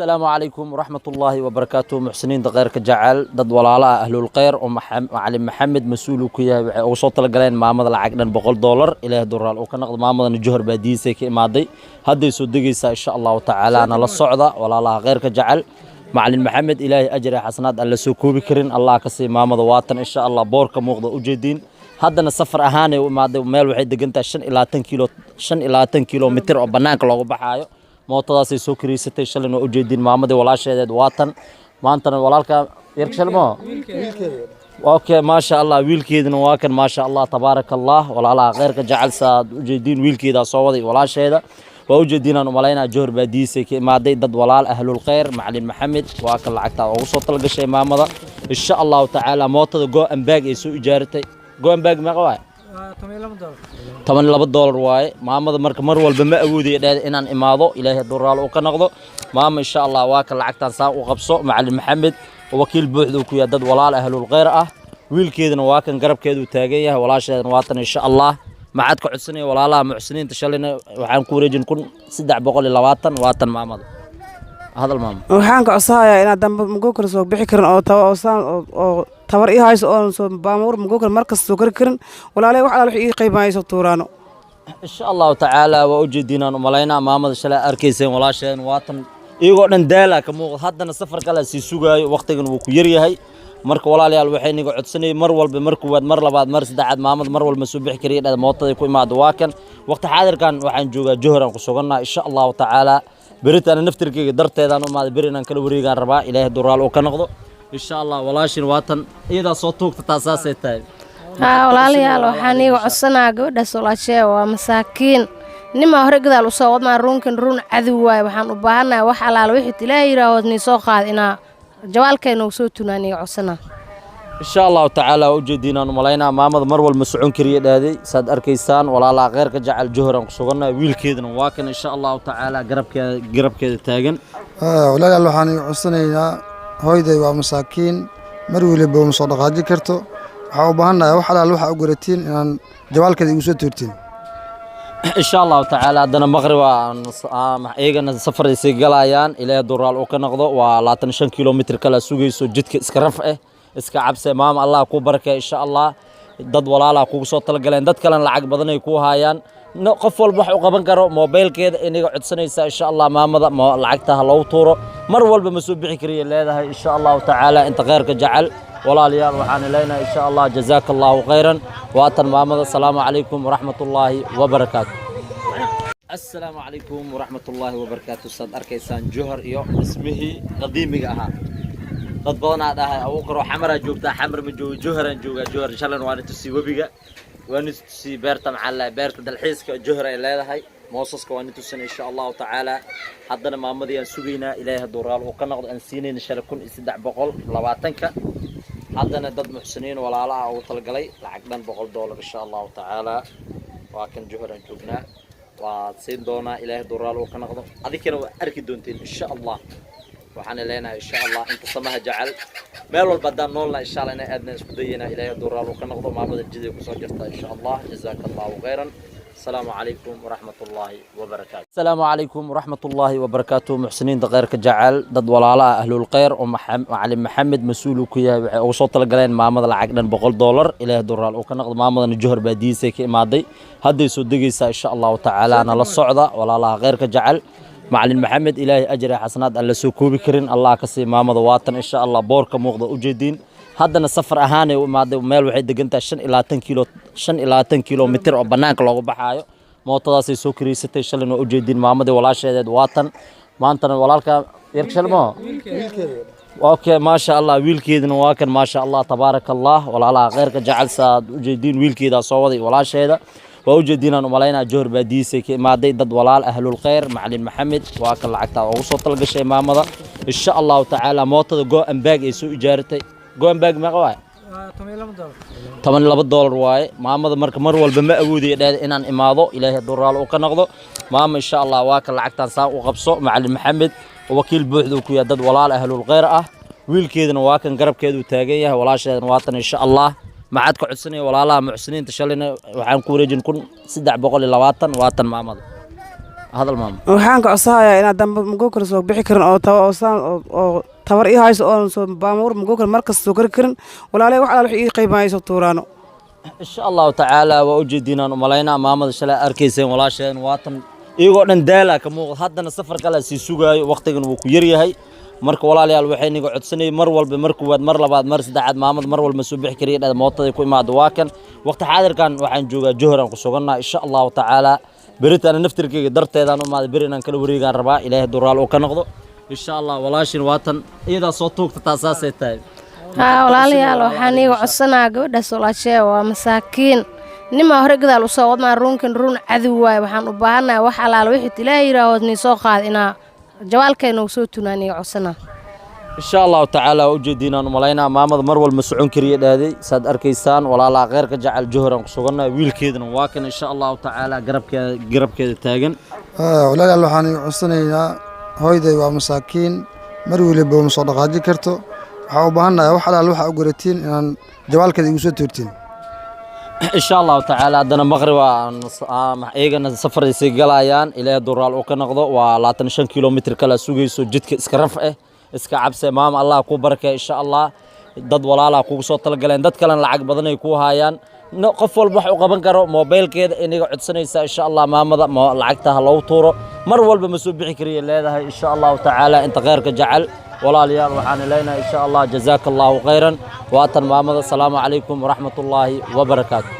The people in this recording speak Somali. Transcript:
السلام عليكم ورحمة الله وبركاته. محسنين دقير كجعل ضد ولالا أهل الخير ومعلم محمد مسؤول كيا وصوت الجلين معمد العقد $100 إلى دولار وكنقد معمد الجهر بديسة كماضي هذا يصدق إن شاء الله تعالى أنا للصعدة ولالا غير كجعل معلم محمد إلهي أجر حسنات الله سكوب كرين الله كسي معمد واتن إن شاء الله بورك مغض وجدين هذا السفر أهاني وماضي ميل وحيد دقنتا 5 إلى 10 كيلو متر أو بنانك لو بحايو موطadaasay soo kiriisatay shalay oo ujeedin maamadii walaasheed waatan maantana walaalka yarkshalmo okay ma sha Allah wiilkeedina waa kan ma sha Allah tabarakallah walaalaha qeyrka jacayl saad ujeedin wiilkeeda soo waday walaasheeda waa ujeedinaan u maleynaa johor baadiisay ka imaaday dad walaal ahlul khayr macallin maxamed waa kan lacagta ugu soo talgashay maamada insha Allah taala mootada go ambaag ay soo ijaaratay go ambaag ma qawaa $12 waaye maamada marka mar walba ma awoodiyo inaan imaado ilaahay duraal oo ka noqdo maama insha Allah waa ka lacagtan saa u qabso macallin maxamed wakiil buuxda ku yahay dad walaal ahlul khayr ah wiilkeedana waa kan garabkeedu taagan yahay walaasheedana waatan insha Allah macad ka codsanay walaalaha muxsiniinta shalayna waxaan ku wareejin $320 waatan maamada hadal maama waxaan ka codsayaa inaad dambe mugo kala soo bixi karin oo tabar ii hayso oo soo baamur mugo kala markas soo kari karin walaalay wax alla ii qaybayso tuuraano insha Allah taala waa ujeedinaan umaleynaa maamada shalay arkayseen walaasheen waatan iyagoo dhan daala ka muuqdo haddana safar kale si sugaayo waqtigan wuu ku yar yahay marka walaalayaal waxay niga codsanay mar walba mar kuwaad mar labaad mar saddexaad maamada mar walba soo bixi kariyo dhad mootada ku imaado waa kan waqti xaadirkan waxaan joogaa Johor aan ku suganaa insha Allah taala beritaan naftirkeyga darteedaan u maaday berinan kala wareegaan rabaa ilaahay duraal oo ka noqdo insha Allah walaashin waatan iyada soo toogta taasaasay tahay walaalayaal waxaan iiga codsanaa gabadhaas walaashee waa masaakiin nima hore gadaal u soo wadnaa runkan run cadow waay waxaan u baahanahay wax alaal wixii ilaahay yiraahdo ni soo qaad inaa jawaalkeena soo tunaan iiga codsanaa insha Allah taala ujeedinaan u maleynaa maamada mar walba socon kariyo dhaaday saad arkaysaan walaalaha qeyrka jacayl Johor aan ku suganaa wiilkeedana waa kan insha Allah taala garabkeeda taagan walaalayaal waxaan iiga codsanaynaa hooyday waa masaakiin mar waliba ma soo dhaqaaji karto waxa u baahanahay wax alaal waxa u garatiin inaan jawaalkeeda igu soo tuurtiin insha Allah taala dana maqrib eegana safar ay galayaan ilaa duraal oo ka noqdo waa 25 kilomitir kala sugayso jidka iska raf ah iska cabse maam Allah ku baraka insha Allah dad walaalaha kugu soo talagaleen dad kale lacag badan ay ku haayaan qof walba wax u qaban karo mobilkeeda inaga codsanaysa insha Allah maamada lacagta loo tuuro mar walba ma soo bixi kariyo leedahay insha Allah taala inta qeyrka jacayl walaalayaal waxaan leenahay insha Allah jazaakallahu khayran waatan maamada salaamu calaykum waraxmatullaahi wabarakaatuh السلام عليكم ورحمة الله وبركاته صد أركيسان جوهر يو اسمه قديمي أها dad badan aad ahay oo qoro xamara joogta xamar ma joogo Johor Johor shalan waan tusi wabiga waan tusi beerta macalla beerta dalxiiska Johor ay leedahay moosaska waan tusin insha Allah taala haddana maamadii aan sugeynaa ilaahay duraal oo ka noqdo aan siinayna shar 1320ka haddana dad muxsiniin walaalaha oo talgalay lacag dhan $100 insha Allah taala waa kan Johor aan joognaa waa siin doona ilaahay duraal oo ka noqdo adikana waa arki doontiin insha Allah waxaan leenahay insha Allah inta samaha jacal meel walba daan noolna insha Allah inay aadna isku dayina ilaahay duraal oo ka noqdo maamada jidii ku soo jirta insha Allah jazaakallahu khayran السلام عليكم ورحمة الله وبركاته. السلام عليكم ورحمة الله وبركاته. محسنين دقير كجعل ضد ولالا أهل الخير ومعلم محمد مسؤول كيا وصوت الجلين معمد العقد $100 إلى دولار وكان نقد معمد الجهر بديسة كماضي هذا يصدق إن شاء الله تعالى أنا للصعدة ولالا غير كجعل معلم محمد إلهي أجر حسنات الله سكوب كرين الله كسي معمد واتن إن شاء الله بورك مغض وجدين هذا السفر أهاني وماضي ميل وحيد دقنتا 5 إلى 10 كيلو متر أو بنانك لو بحايو موطadaasay soo kiriisatay shalay oo ujeedin maamada walaasheed waatan maantana walaalka yarkshalmo okay ma sha Allah wiilkeedana waa kan ma sha Allah tabarakallah walaalaha qeyrka jacayl saad ujeedin wiilkeeda soo waday walaasheeda waa ujeedinaan u maleynaa Johor baadiisay ka imaaday dad walaal ahlul khayr macallin maxamed waa kan lacagta ugu soo talgashay maamada insha Allah taala mootada go ambaag ay soo ijaaratay go ambaag ma qawaa $12 waaye maamada marka mar walba ma awoodiyo inaan imaado ilaahay duraal oo ka noqdo maama insha Allah waa ka lacagtan saa u qabso macallin maxamed wakiil buuxda ku yahay dad walaal ahlul khayr ah wiilkeedana waa kan garabkeedu taagan yahay walaasheedana waatan insha Allah macad ka codsanay walaalaha muxsiniinta shalayna waxaan ku wareejin $320 waatan maamada هذا المام waxaan ka codsanayaa inaad dambe magokar soo bixi karin oo tabar ii hayso oo soo baamuur magokar markas soo kari karin walaalay wax alaal wixii ii qiimayso tuuraano إن شاء الله تعالى وأوجدنا وملاينا أمام الشلاء أركيسين ولا شيء واتن إيقو دن دالا كمو هادنا سفر كلا سيسوغاي وقتيغن وكيري هاي marka walaalayaal waxay niga codsanay mar walba mar kuwaad mar labaad mar saddexaad maamad mar walba soo bixi kariya dad mootada ku imaado waa kan waqti xaadirkan waxaan joogaa Johran ku suganaa insha Allah taala beritaan naftirkeyga darteedaan u maad beri inaan kala wareegaan rabaa ilaahay duraal oo ka noqdo insha Allah walaashin waatan iyada soo toogta taasaasay tahay haa walaalayaal waxaan iiga codsanaa gabadhaas walaashee waa masaakiin nima hore gadaal u soo wadnaa runkan run cadow waay waxaan u baahanahay wax alaal wixii ilaahay yiraahdo ni soo qaad inaa jawaalkeena soo tunaaniga codsanaa إن شاء الله تعالى وجدينا وملاينا مامد مرول مسعون كريه دادي ساد أركيسان ولا لا غير كجعل جهرا قصورنا ويل كيدنا واكن إن شاء الله تعالى قرب كده تاجن ولا لا waxaan codsanayna hooyday waa masaakiin mar waliba musadaqaad karto waxa u baahanahay wax alaal waxa u garatiin inaan jawaalkeeda igu soo tuurtiin إن شاء الله تعالى عندنا مغرب إيجنا سفر يسجلايان إلى دورال وكنقضة و25 كيلومتر كلا سوقي سجدك إسكرفه iska cabse maam Allah ku baraka insha Allah dad walaala kugu soo talagaleen dad kale lacag badan ay ku hayaan qof walba wax u qaban karo mobilkeeda inaga codsanaysa insha Allah maamada lacagta loo tuuro mar walba ma soo bixi kariye leedahay insha Allah taala inta khayrka jacal walaalayaal waxaan leenahay insha Allah jazakallahu khayran wa tan maamada salaamu alaykum wa rahmatullahi wa barakatuh